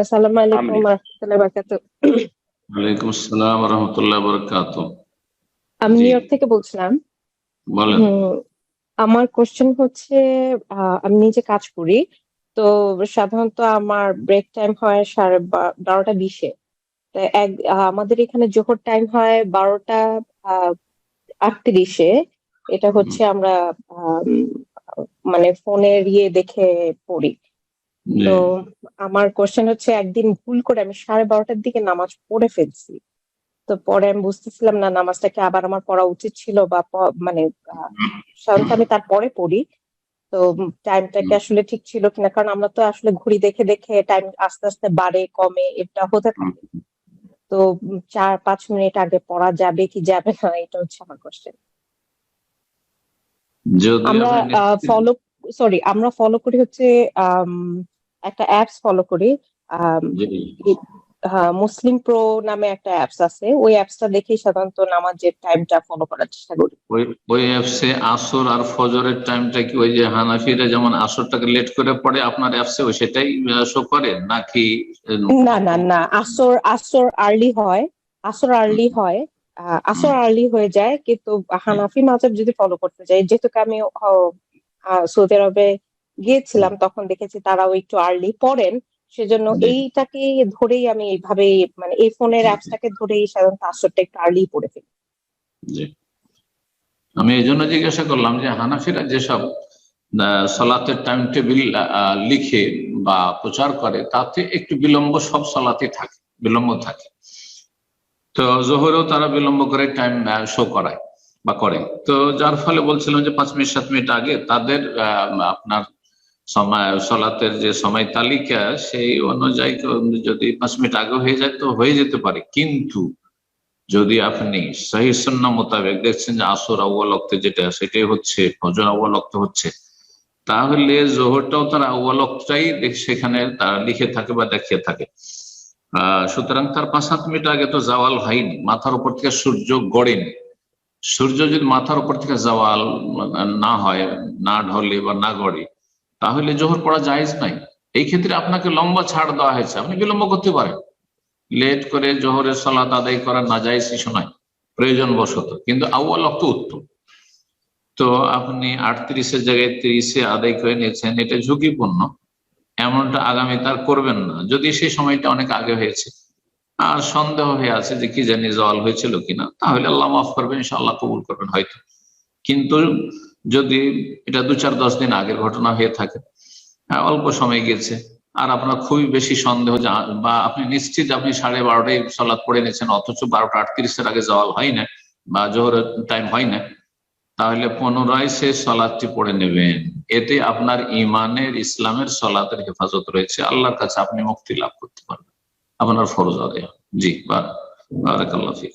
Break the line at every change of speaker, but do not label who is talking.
আসসালামু আলাইকুম
আমি
রাহমাতুল্লাহি ওয়া বারাকাতুহু।
ওয়ালাইকুম আসসালাম রহমতুল্লাহ বরকাতুহ।
আমি
জি,
নিউ ইয়র্ক থেকে বলছিলাম।
বলেন।
হুম, আমার কোশ্চেন হচ্ছে, আমি নিজে কাজ করি। তো সাধারণত আমার ব্রেক টাইম হয় 12:20-এ। তো আমাদের এখানে জোহর টাইম হয় 12:38-এ। এটা
হুম,
হচ্ছে আমরা আম, মানে ফোনের দেখে পড়ি।
জি।
তো আমার কোশ্চেন হচ্ছে, একদিন ভুল করে আমি 12:30-টার দিকে নামাজ পড়ে ফেলছি। তো পরে আমি বুঝতেছিলাম না নামাজটাকে আবার আমার পড়া উচিত ছিল বা মানে আহ, সাধারণত আমি তারপরে পড়ি। তো টাইমটা কি
হুম,
আসলে ঠিক ছিল কিনা, কারণ আমরা তো আসলে ঘড়ি দেখে দেখে টাইম আস্তে আস্তে বাড়ে কমে এটা হতে
হুম।
থাকে। তো 4-5 মিনিট আগে পড়া যাবে কি যাবে না, এটা হচ্ছে আমার কোশ্চেন।
যদি
আমরা
আপনি নিশ্চিত।
ফলো আমরা ফলো করি হচ্ছে আম, একটা অ্যাপস ফলো করি। আম,
জি,
ই- হ্যাঁ, মুসলিম প্রো নামে একটা অ্যাপস আছে, ওই অ্যাপসটা দেখেই সাধারণত নামাজের টাইমটা ফলো করার চেষ্টা করি।
ওই ওই অ্যাপসে আসর আর ফজরের টাইমটা কি ওই যে হানাফিরা যেমন আসরটাকে লেট করে পড়ে, আপনার অ্যাপসে ওই সেটাই শো করে নাকি?
না না না, আসর আসর আর্লি হয়। আসর আর্লি হয়। আসর আর্লি হয়ে যায়, কিন্তু হানাফি মাযহাব যদি ফলো করতে যাই, যেহেতু আমি সৌদি আরবে গিয়েছিলাম, তখন দেখেছি তারাও একটু আর্লি পড়েন। সেজন্য
জি,
এইটাকে ধরেই আমি এইভাবেই, মানে এই ফোনের অ্যাপসটাকে ধরেই সাধারণত আসরটা একটু আর্লি পড়ে ফেলি।
জি। আমি এই জন্য জিজ্ঞাসা করলাম যে হানাফিরা যেসব সালাতের টাইম টেবিল লিখে বা প্রচার করে, তাতে একটু বিলম্ব সব সালাতে থাকে, বিলম্ব থাকে। তো জোহরেও তারা বিলম্ব করে টাইম শো করায় বা করে। তো যার ফলে বলছিলাম যে 5 মিনিট 7 মিনিট আগে তাদের আপনার সময় সলাতের যে সময় তালিকা, সেই অনুযায়ী যদি 5 মিনিট আগে হয়ে যায় তো হয়ে যেতে পারে। কিন্তু যদি আপনি সহি সুন্নাহ মোতাবেক দেখছেন যে আসর আউয়াল ওয়াক্তে যেটা সেটাই হচ্ছে, ফজর আউয়াল ওয়াক্তে হচ্ছে, তাহলে জোহরটাও তার আউয়াল ওয়াক্তটাই সেখানে তারা লিখে থাকে বা দেখিয়ে থাকে। সুতরাং তার 5-7 মিনিট আগে তো জাওয়াল হয়নি, মাথার উপর থেকে সূর্য গড়েনি। সূর্য যদি মাথার উপর থেকে জাওয়াল না হয়, না ঢলে বা না গড়ে, তাহলে জোহর পড়া জায়েজ নাই। এই ক্ষেত্রে আপনাকে লম্বা ছাড় দেওয়া হয়েছে, আপনি বিলম্ব করতে পারেন। লেট করে জোহরের সালাত আদায় করা নাজায়েজ কিছু নয়, প্রয়োজন বশত, কিন্তু আউয়াল ওয়াক্ত উত্তম। তো আপনি 38-এর জায়গায় 30-এ আদায় করে নিয়েছেন, এটা ঝুঁকিপূর্ণ। এমনটা আগামী তার করবেন না, যদি সেই সময়টা অনেক আগে হয়েছে আর সন্দেহ হয়ে আছে যে কি জানি জল হয়েছিল কিনা, তাহলে আল্লাহ মাফ করবেন, ইনশাআল্লাহ কবুল করবেন হয়তো। কিন্তু যদি এটা 2-4-10 দিন আগের ঘটনা হয়ে থাকে, অল্প সময় গেছে, আর আপনার খুবই বেশি সন্দেহ বা আপনি নিশ্চিত আপনি 12:30টায় সালাত পড়ে নিয়েছেন, অথচ 12:38-এর আগে জওয়াল হয় না বা জোহরের টাইম হয় না, তাহলে পুনরায় সে সলাদটি পড়ে নেবেন। এতে আপনার ইমানের, ইসলামের, সলাতের হেফাজত রয়েছে, আল্লাহর কাছে আপনি মুক্তি লাভ করতে পারবেন, আপনার ফরজ আদায় হবে। জি, বারাকাল্লাহ ফিক।